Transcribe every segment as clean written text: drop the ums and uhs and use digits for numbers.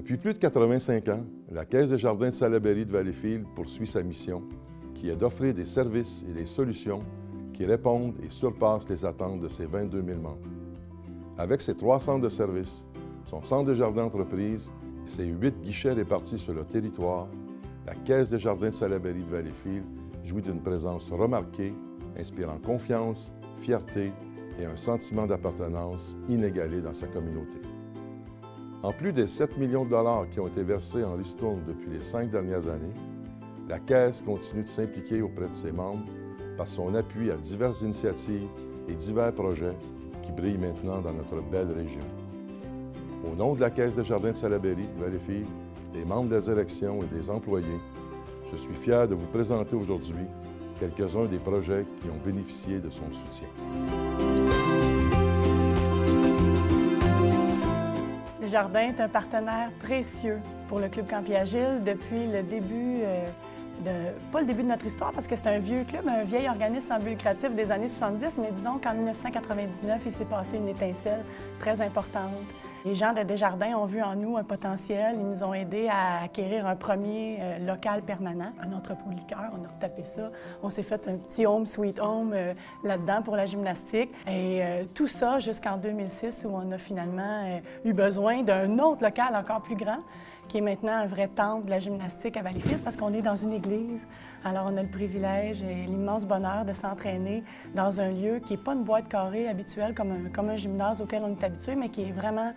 Depuis plus de 85 ans, la Caisse des Jardins de Salaberry de Valleyfield poursuit sa mission, qui est d'offrir des services et des solutions qui répondent et surpassent les attentes de ses 22 000 membres. Avec ses 3 centres de services, son centre de jardin entreprise et ses 8 guichets répartis sur le territoire, la Caisse des Jardins de Salaberry de Valleyfield jouit d'une présence remarquée, inspirant confiance, fierté et un sentiment d'appartenance inégalé dans sa communauté. En plus des 7 millions de dollars qui ont été versés en ristourne depuis les 5 dernières années, la Caisse continue de s'impliquer auprès de ses membres par son appui à diverses initiatives et divers projets qui brillent maintenant dans notre belle région. Au nom de la Caisse des Jardins de Salaberry de Valleyfield, des membres des élections et des employés, je suis fier de vous présenter aujourd'hui quelques-uns des projets qui ont bénéficié de son soutien. Le Jardin est un partenaire précieux pour le Club Campi-Agile depuis le début, pas le début de notre histoire parce que c'est un vieux club, un vieil organisme sans but lucratif des années 70, mais disons qu'en 1999, il s'est passé une étincelle très importante. Les gens de Desjardins ont vu en nous un potentiel. Ils nous ont aidés à acquérir un premier local permanent, un entrepôt de liqueurs. On a retapé ça. On s'est fait un petit home sweet home là-dedans pour la gymnastique. Et tout ça jusqu'en 2006 où on a finalement eu besoin d'un autre local encore plus grand, qui est maintenant un vrai temple de la gymnastique à Valleyfield parce qu'on est dans une église. Alors on a le privilège et l'immense bonheur de s'entraîner dans un lieu qui n'est pas une boîte carrée habituelle comme un gymnase auquel on est habitué, mais qui est vraiment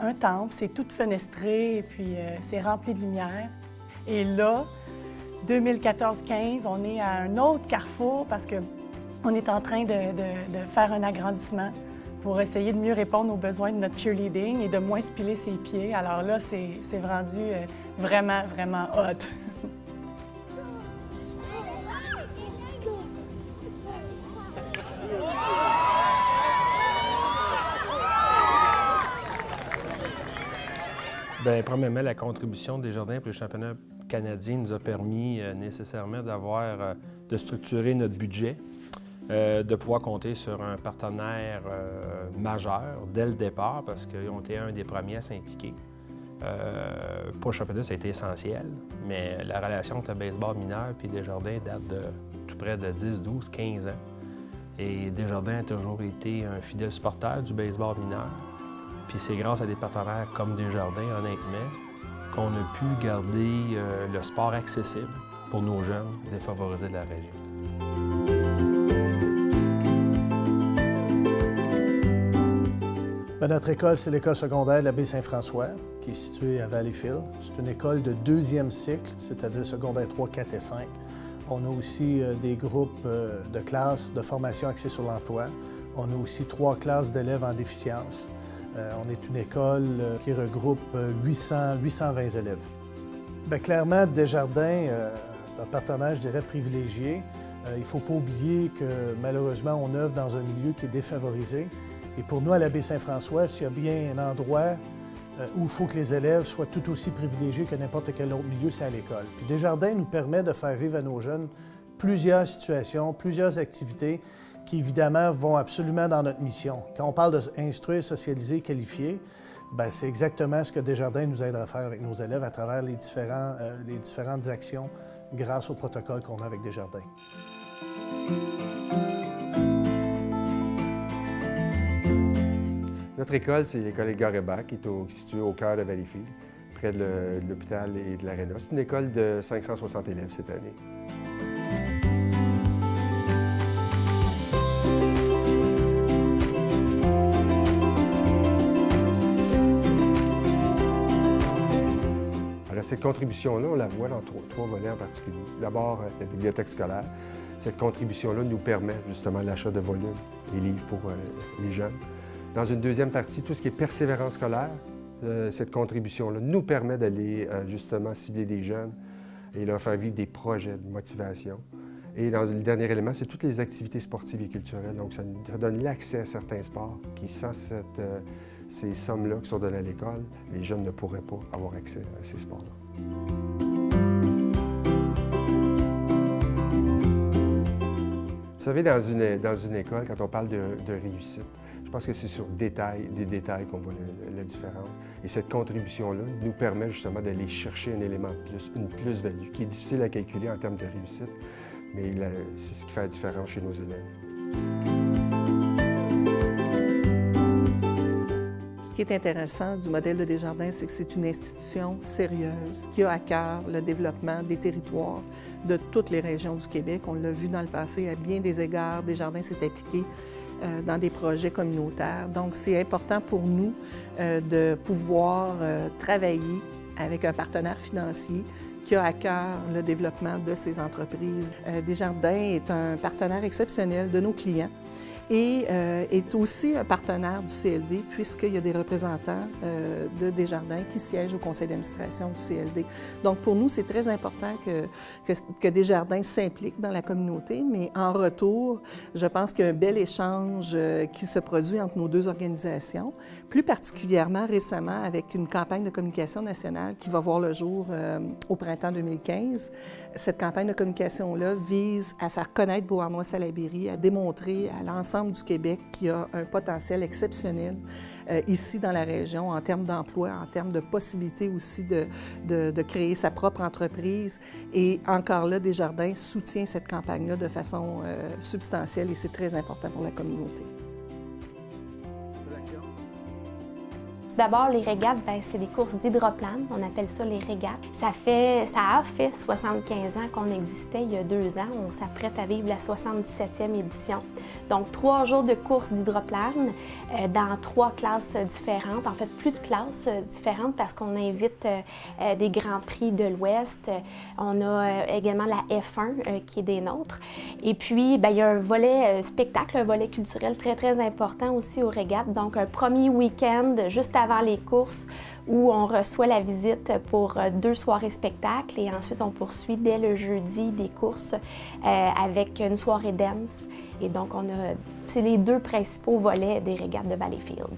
un temple. C'est tout fenestré et puis c'est rempli de lumière. Et là, 2014-15, on est à un autre carrefour parce qu'on est en train de faire un agrandissement pour essayer de mieux répondre aux besoins de notre cheerleading et de moins se piler ses pieds. Alors là, c'est rendu vraiment, vraiment hot. Bien, premièrement, la contribution des Jardins pour le championnat canadien nous a permis nécessairement de structurer notre budget, de pouvoir compter sur un partenaire majeur dès le départ parce qu'ils ont été un des premiers à s'impliquer. Pour le championnat, ça a été essentiel, mais la relation entre le baseball mineur et Desjardins date de tout près de 10, 12, 15 ans. Et Desjardins a toujours été un fidèle supporter du baseball mineur. Puis c'est grâce à des partenaires comme Desjardins, honnêtement, qu'on a pu garder le sport accessible pour nos jeunes défavorisés de la région. Bien, notre école, c'est l'école secondaire de l'abbé Saint-François, qui est située à Valleyfield. C'est une école de 2e cycle, c'est-à-dire secondaire 3, 4 et 5. On a aussi des groupes de classes de formation axées sur l'emploi. On a aussi 3 classes d'élèves en déficience. On est une école qui regroupe 820 élèves. Bien, clairement, Desjardins, c'est un partenaire, je dirais, privilégié. Il ne faut pas oublier que, malheureusement, on œuvre dans un milieu qui est défavorisé. Et pour nous, à l'abbé Saint-François, s'il y a bien un endroit où il faut que les élèves soient tout aussi privilégiés que n'importe quel autre milieu, c'est à l'école. Puis Desjardins nous permet de faire vivre à nos jeunes plusieurs situations, plusieurs activités qui, évidemment, vont absolument dans notre mission. Quand on parle d'instruire, socialiser, qualifier, bien, c'est exactement ce que Desjardins nous aide à faire avec nos élèves à travers les différentes actions grâce au protocole qu'on a avec Desjardins. Notre école, c'est l'école Edgar Hébert, qui est située au cœur de Valleyfield, près de l'hôpital et de l'aréna. C'est une école de 560 élèves cette année. Alors, cette contribution-là, on la voit dans trois volets en particulier. D'abord, la bibliothèque scolaire. Cette contribution-là nous permet justement l'achat de volumes et livres pour les jeunes. Dans une deuxième partie, tout ce qui est persévérance scolaire, cette contribution-là nous permet d'aller justement cibler des jeunes et leur faire vivre des projets de motivation. Et dans le dernier élément, c'est toutes les activités sportives et culturelles. Donc, ça donne l'accès à certains sports qui, sans ces sommes-là qui sont données à l'école, les jeunes ne pourraient pas avoir accès à ces sports-là. Vous savez, dans une école, quand on parle de réussite, je pense que c'est sur des détails qu'on voit la différence. Et cette contribution-là nous permet justement d'aller chercher un élément de plus, une plus-value, qui est difficile à calculer en termes de réussite, mais c'est ce qui fait la différence chez nos élèves. Ce qui est intéressant du modèle de Desjardins, c'est que c'est une institution sérieuse qui a à cœur le développement des territoires de toutes les régions du Québec. On l'a vu dans le passé, à bien des égards, Desjardins s'est impliqué dans des projets communautaires. Donc, c'est important pour nous de pouvoir travailler avec un partenaire financier qui a à cœur le développement de ces entreprises. Desjardins est un partenaire exceptionnel de nos clients et est aussi un partenaire du CLD puisqu'il y a des représentants de Desjardins qui siègent au conseil d'administration du CLD. Donc, pour nous, c'est très important que Desjardins s'implique dans la communauté, mais en retour, je pense qu'il y a un bel échange qui se produit entre nos deux organisations, plus particulièrement récemment avec une campagne de communication nationale qui va voir le jour au printemps 2015. Cette campagne de communication-là vise à faire connaître Beauharnois-Salaberry, à démontrer à l'ensemble du Québec qu'il y a un potentiel exceptionnel ici dans la région en termes d'emploi, en termes de possibilités aussi de créer sa propre entreprise. Et encore là, Desjardins soutient cette campagne-là de façon substantielle et c'est très important pour la communauté. D'abord, les régates, c'est des courses d'hydroplane. On appelle ça les régates. Ça a fait 75 ans qu'on existait il y a 2 ans. On s'apprête à vivre la 77e édition. Donc, 3 jours de courses d'hydroplane dans 3 classes différentes. En fait, plus de classes différentes parce qu'on invite des Grands Prix de l'Ouest. On a également la F1 qui est des nôtres. Et puis, il y a un volet spectacle, un volet culturel très, très important aussi aux régates. Donc, un premier week-end juste avant les courses où on reçoit la visite pour 2 soirées spectacles et ensuite on poursuit dès le jeudi des courses avec une soirée dance. Et donc, c'est les 2 principaux volets des régates de Valleyfield.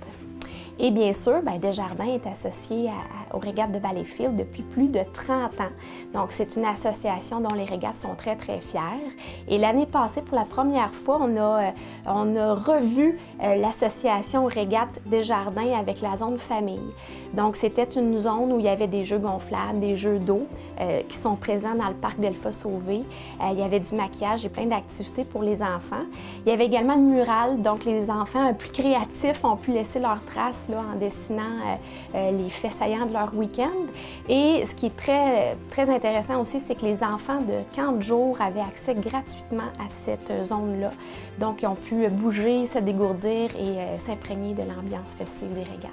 Et bien sûr, Desjardins est associé aux régates de Valleyfield depuis plus de 30 ans. Donc, c'est une association dont les régates sont très, très fières. Et l'année passée, pour la première fois, on a revu l'association Régates Desjardins avec la zone famille. Donc, c'était une zone où il y avait des jeux gonflables, des jeux d'eau qui sont présents dans le parc Delphes-Sauvé. Il y avait du maquillage et plein d'activités pour les enfants. Il y avait également une murale, donc les enfants plus créatifs ont pu laisser leurs traces là, en dessinant les faits saillants de leur week-end. Et ce qui est très, très intéressant aussi, c'est que les enfants de camp de jour avaient accès gratuitement à cette zone-là. Donc, ils ont pu bouger, se dégourdir et s'imprégner de l'ambiance festive des régates.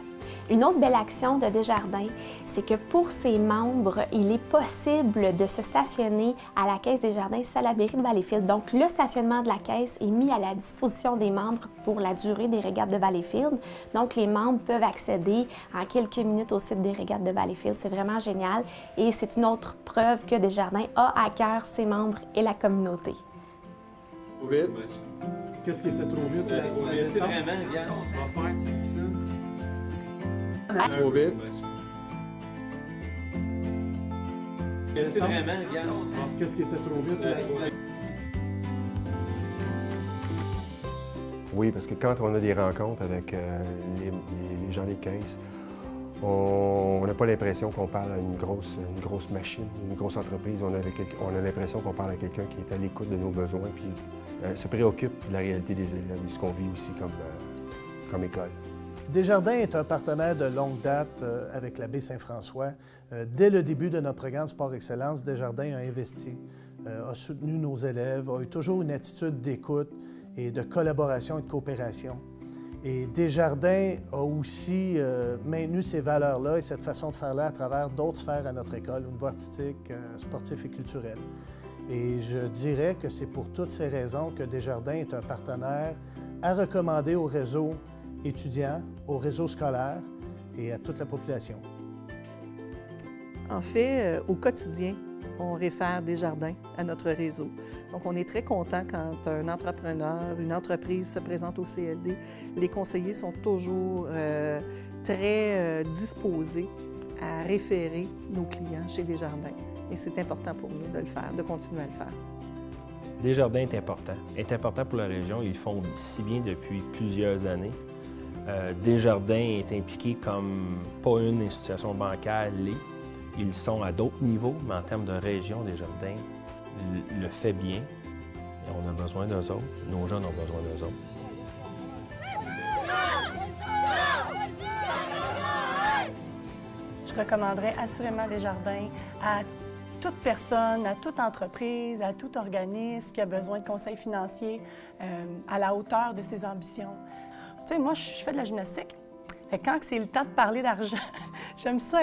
Une autre belle action de Desjardins, c'est que pour ses membres, il est possible de se stationner à la Caisse Desjardins Salaberry de Valleyfield. Donc, le stationnement de la caisse est mis à la disposition des membres pour la durée des régates de Valleyfield. Donc, les membres peuvent accéder en quelques minutes au site des régates de Valleyfield. C'est vraiment génial et c'est une autre preuve que Desjardins a à cœur ses membres et la communauté. Trop vite. Qu'est-ce qui était trop vite? Trop vite, c'est vraiment, regarde, tu vas faire, tu sais, ça. Trop vite. C'est vraiment, regarde, tu vas. Qu'est-ce qui était trop vite? Oui, parce que quand on a des rencontres avec les gens des caisses, on n'a pas l'impression qu'on parle à une grosse machine, une grosse entreprise. On a l'impression qu'on parle à quelqu'un qui est à l'écoute de nos besoins puis se préoccupe de la réalité des élèves, de ce qu'on vit aussi comme école. Desjardins est un partenaire de longue date avec la Baie-Saint-François. Dès le début de notre programme Sport Excellence, Desjardins a investi, a soutenu nos élèves, a eu toujours une attitude d'écoute et de collaboration et de coopération. Et Desjardins a aussi maintenu ces valeurs-là et cette façon de faire-là à travers d'autres sphères à notre école, au niveau artistique, sportif et culturel. Et je dirais que c'est pour toutes ces raisons que Desjardins est un partenaire à recommander au réseau étudiants, au réseau scolaire et à toute la population. En fait, au quotidien, on réfère Desjardins à notre réseau. Donc, on est très content quand un entrepreneur, une entreprise se présente au CLD. Les conseillers sont toujours très disposés à référer nos clients chez Desjardins. Et c'est important pour nous de le faire, de continuer à le faire. Desjardins est important pour la région. Ils le font si bien depuis plusieurs années. Desjardins est impliqué comme pas une institution bancaire l'est. Ils sont à d'autres niveaux, mais en termes de région, Desjardins le fait bien. Et on a besoin d'eux autres. Nos jeunes ont besoin d'eux autres. Je recommanderais assurément Desjardins à toute personne, à toute entreprise, à tout organisme qui a besoin de conseils financiers à la hauteur de ses ambitions. Tu sais, moi, je fais de la gymnastique. Fait que quand c'est le temps de parler d'argent, j'aime ça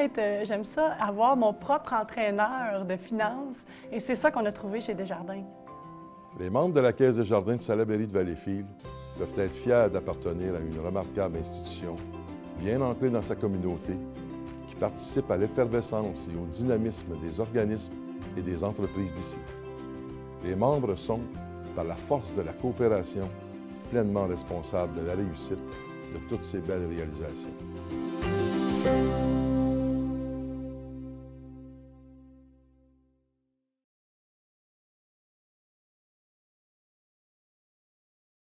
avoir mon propre entraîneur de finances. Et c'est ça qu'on a trouvé chez Desjardins. Les membres de la Caisse Desjardins de Salaberry de Valleyfield peuvent être fiers d'appartenir à une remarquable institution, bien ancrée dans sa communauté, qui participe à l'effervescence et au dynamisme des organismes et des entreprises d'ici. Les membres sont, par la force de la coopération, pleinement responsables de la réussite de toutes ces belles réalisations.